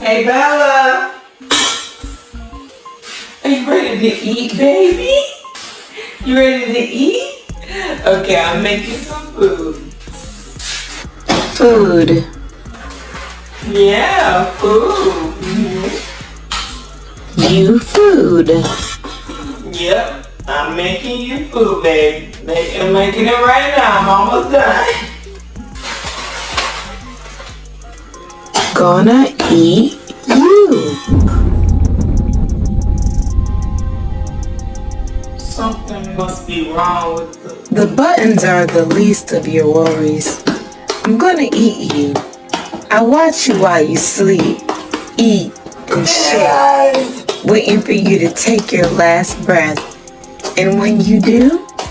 Hey, Bella. Are you ready to eat, baby? You ready to eat? Okay, I'm making some food. Food. Yeah, food. You food. Yep, I'm making you food, baby. I'm making it right now. I'm almost done. Gonna eat you. Something must be wrong with The buttons are the least of your worries. I'm gonna eat you. I watch you while you sleep, eat, and share, waiting for you to take your last breath. And when you do,